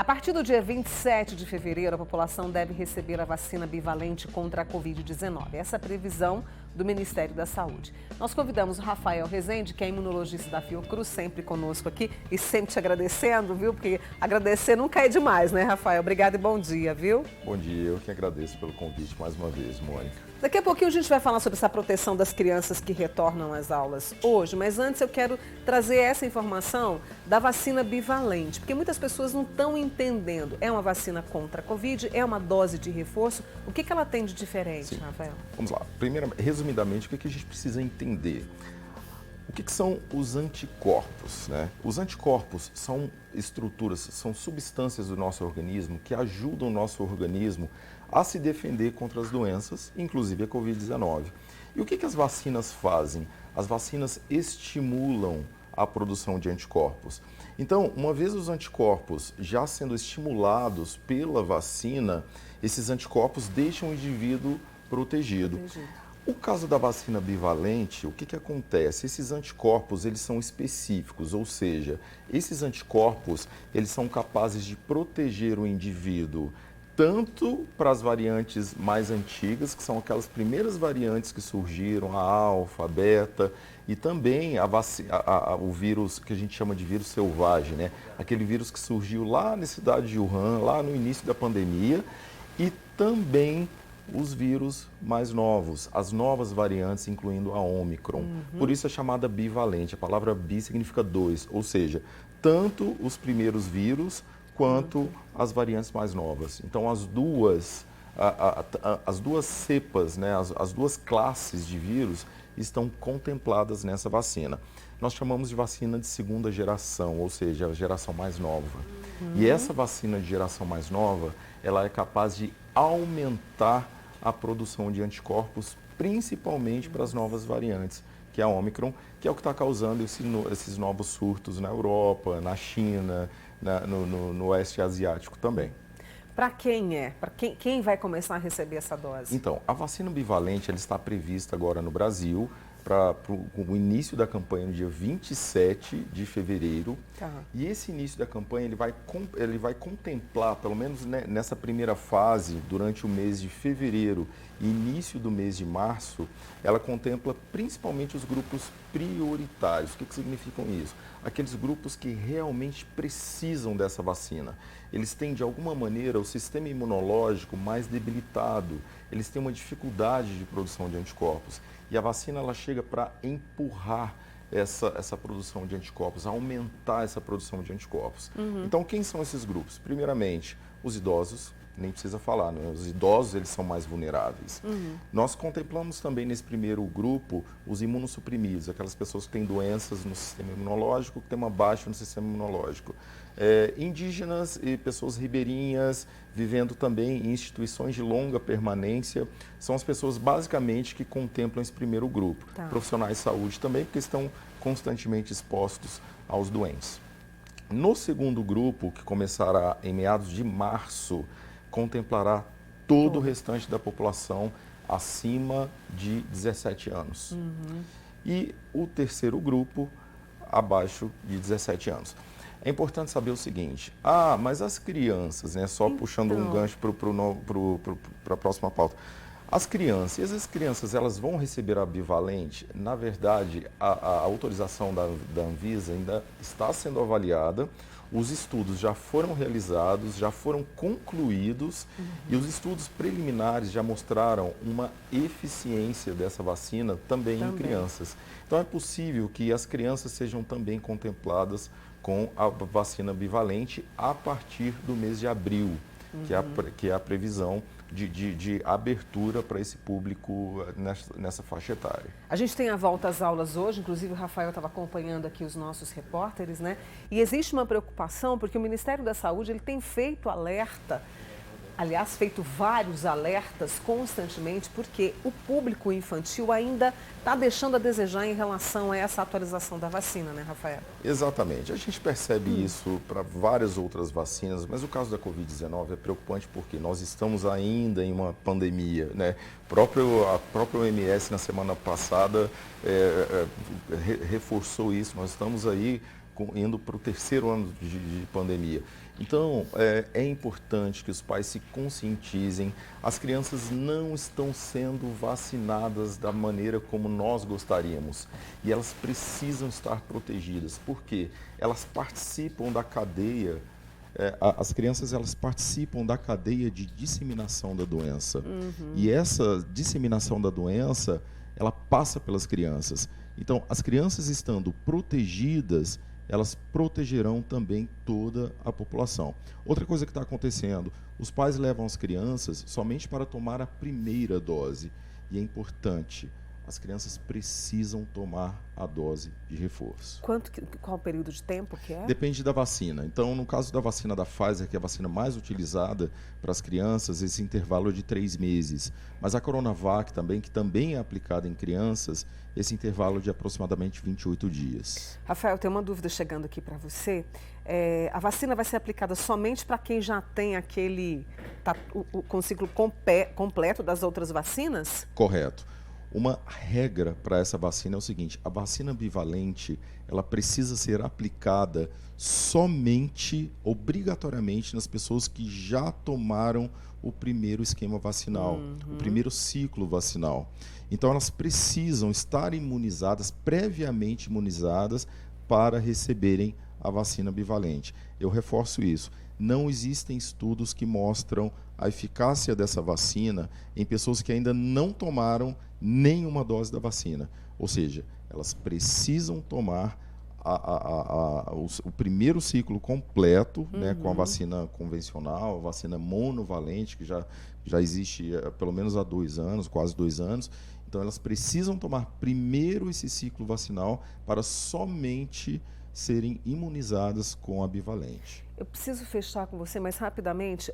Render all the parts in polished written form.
partir do dia 27 de fevereiro, a população deve receber a vacina bivalente contra a Covid-19. Essa é a previsão do Ministério da Saúde. Nós convidamos o Rafael Rezende, que é imunologista da Fiocruz, sempre conosco aqui e sempre te agradecendo, viu? Porque agradecer nunca é demais, né, Rafael? Obrigado e bom dia, viu? Bom dia, eu que agradeço pelo convite mais uma vez, Mônica. Daqui a pouquinho a gente vai falar sobre essa proteção das crianças que retornam às aulas hoje, mas antes eu quero trazer essa informação da vacina bivalente, porque muitas pessoas não estão entendendo. É uma vacina contra a Covid? É uma dose de reforço? O que ela tem de diferente, Sim. Rafael? Vamos lá. Primeiro, resumidamente, o que a gente precisa entender? O que são os anticorpos, né? Os anticorpos são estruturas, são substâncias do nosso organismo que ajudam o nosso organismo a se defender contra as doenças, inclusive a Covid-19. E o que as vacinas fazem? As vacinas estimulam a produção de anticorpos. Então, uma vez os anticorpos já sendo estimulados pela vacina, esses anticorpos deixam o indivíduo protegido. O caso da vacina bivalente, o que acontece? Esses anticorpos, eles são específicos, ou seja, esses anticorpos, eles são capazes de proteger o indivíduo tanto para as variantes mais antigas, que são aquelas primeiras variantes que surgiram, a alfa, a beta, e também o vírus que a gente chama de vírus selvagem, né? Aquele vírus que surgiu lá na cidade de Wuhan, lá no início da pandemia, e também os vírus mais novos, as novas variantes, incluindo a Omicron. Por isso é chamada bivalente. A palavra bi significa dois, ou seja, tanto os primeiros vírus quanto as variantes mais novas. Então, as duas cepas, né, as duas classes de vírus estão contempladas nessa vacina. Nós chamamos de vacina de segunda geração, ou seja, a geração mais nova. E essa vacina de geração mais nova, ela é capaz de aumentar a produção de anticorpos, principalmente para as novas variantes, que é a Omicron, que é o que está causando esses novos surtos na Europa, na China, no Oeste Asiático também. Para quem é? Para quem vai começar a receber essa dose? Então, a vacina bivalente ela está prevista agora no Brasil para o início da campanha no dia 27 de fevereiro. Tá. E esse início da campanha ele vai contemplar, pelo menos nessa primeira fase, durante o mês de fevereiro e início do mês de março, ela contempla principalmente os grupos prioritários. O que significam isso? Aqueles grupos que realmente precisam dessa vacina. Eles têm, de alguma maneira, o sistema imunológico mais debilitado. Eles têm uma dificuldade de produção de anticorpos. E a vacina ela chega para empurrar essa produção de anticorpos, aumentar essa produção de anticorpos. Então, quem são esses grupos? Primeiramente, os idosos, nem precisa falar, né? Os idosos eles são mais vulneráveis. Nós contemplamos também nesse primeiro grupo os imunossuprimidos, aquelas pessoas que têm doenças no sistema imunológico, que têm uma baixa no sistema imunológico. Indígenas e pessoas ribeirinhas, vivendo também em instituições de longa permanência, são as pessoas basicamente que contemplam esse primeiro grupo. Tá. Profissionais de saúde também, porque estão constantemente expostos aos doentes. No segundo grupo, que começará em meados de março, contemplará todo o restante da população acima de 17 anos. E o terceiro grupo, abaixo de 17 anos. É importante saber o seguinte, mas as crianças, né, só puxando um gancho para a próxima pauta. As crianças, elas vão receber a bivalente? Na verdade, a autorização da Anvisa ainda está sendo avaliada, os estudos já foram realizados, já foram concluídos e os estudos preliminares já mostraram uma eficiência dessa vacina também em crianças. Então é possível que as crianças sejam também contempladas com a vacina bivalente a partir do mês de abril, que é a previsão de abertura para esse público nessa faixa etária. A gente tem a volta às aulas hoje, inclusive o Rafael estava acompanhando aqui os nossos repórteres, né? E existe uma preocupação porque o Ministério da Saúde ele tem feito alerta, aliás, feito vários alertas constantemente, porque o público infantil ainda está deixando a desejar em relação a essa atualização da vacina, né, Rafael? Exatamente. A gente percebe isso para várias outras vacinas, mas o caso da Covid-19 é preocupante porque nós estamos ainda em uma pandemia, né? A própria OMS, na semana passada, reforçou isso. Nós estamos aí indo para o terceiro ano de pandemia. Então, é importante que os pais se conscientizem. As crianças não estão sendo vacinadas da maneira como nós gostaríamos. E elas precisam estar protegidas. Por quê? Elas participam da cadeia, as crianças elas participam da cadeia de disseminação da doença. E essa disseminação da doença, ela passa pelas crianças. Então, as crianças estando protegidas, elas protegerão também toda a população. Outra coisa que está acontecendo, os pais levam as crianças somente para tomar a primeira dose. E é importante, as crianças precisam tomar a dose de reforço. Qual o período de tempo que é? Depende da vacina. Então, no caso da vacina da Pfizer, que é a vacina mais utilizada para as crianças, esse intervalo é de 3 meses. Mas a Coronavac também, que também é aplicada em crianças, esse intervalo é de aproximadamente 28 dias. Rafael, tem uma dúvida chegando aqui para você. A vacina vai ser aplicada somente para quem já tem com o ciclo completo das outras vacinas? Correto. Uma regra para essa vacina é o seguinte: a vacina bivalente, ela precisa ser aplicada somente, obrigatoriamente, nas pessoas que já tomaram o primeiro esquema vacinal, o primeiro ciclo vacinal. Então, elas precisam estar imunizadas, previamente imunizadas, para receberem a vacina bivalente. Eu reforço isso. Não existem estudos que mostram a eficácia dessa vacina em pessoas que ainda não tomaram nenhuma dose da vacina. Ou seja, elas precisam tomar o primeiro ciclo completo, né, com a vacina convencional, a vacina monovalente, que já existe pelo menos há 2 anos, quase 2 anos. Então, elas precisam tomar primeiro esse ciclo vacinal para somente serem imunizadas com a bivalente. Eu preciso fechar com você, mas rapidamente,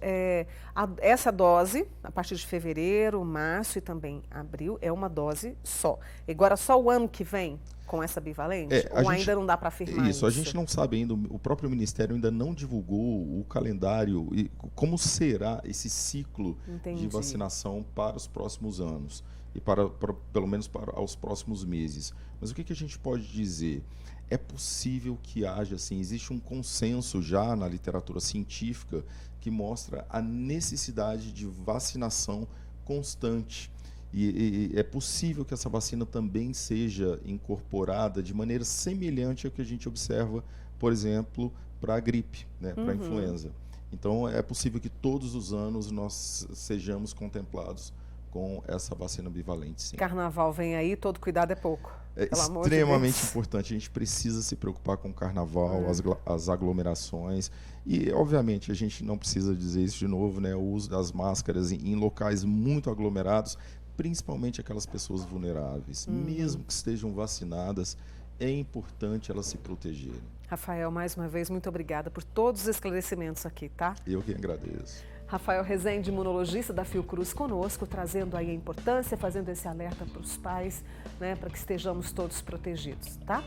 essa dose, a partir de fevereiro, março e também abril, é uma dose só. Agora, só o ano que vem com essa bivalente? Ou ainda não dá para afirmar isso? A gente não sabe ainda, o próprio Ministério ainda não divulgou o calendário e como será esse ciclo de vacinação para os próximos anos e pelo menos para os próximos meses. Mas o que a gente pode dizer? É possível que haja, assim, existe um consenso já na literatura científica que mostra a necessidade de vacinação constante. E é possível que essa vacina também seja incorporada de maneira semelhante ao que a gente observa, por exemplo, para a gripe, né, para a influenza. Então, é possível que todos os anos nós sejamos contemplados com essa vacina bivalente, sim. Carnaval vem aí, todo cuidado é pouco. É extremamente importante, a gente precisa se preocupar com o carnaval, as aglomerações e, obviamente, a gente não precisa dizer isso de novo, né? O uso das máscaras em locais muito aglomerados, principalmente aquelas pessoas vulneráveis, mesmo que estejam vacinadas, é importante elas se protegerem. Rafael, mais uma vez, muito obrigada por todos os esclarecimentos aqui, tá? Eu que agradeço. Rafael Rezende, imunologista da Fiocruz, conosco, trazendo aí a importância, fazendo esse alerta para os pais, né, para que estejamos todos protegidos, tá?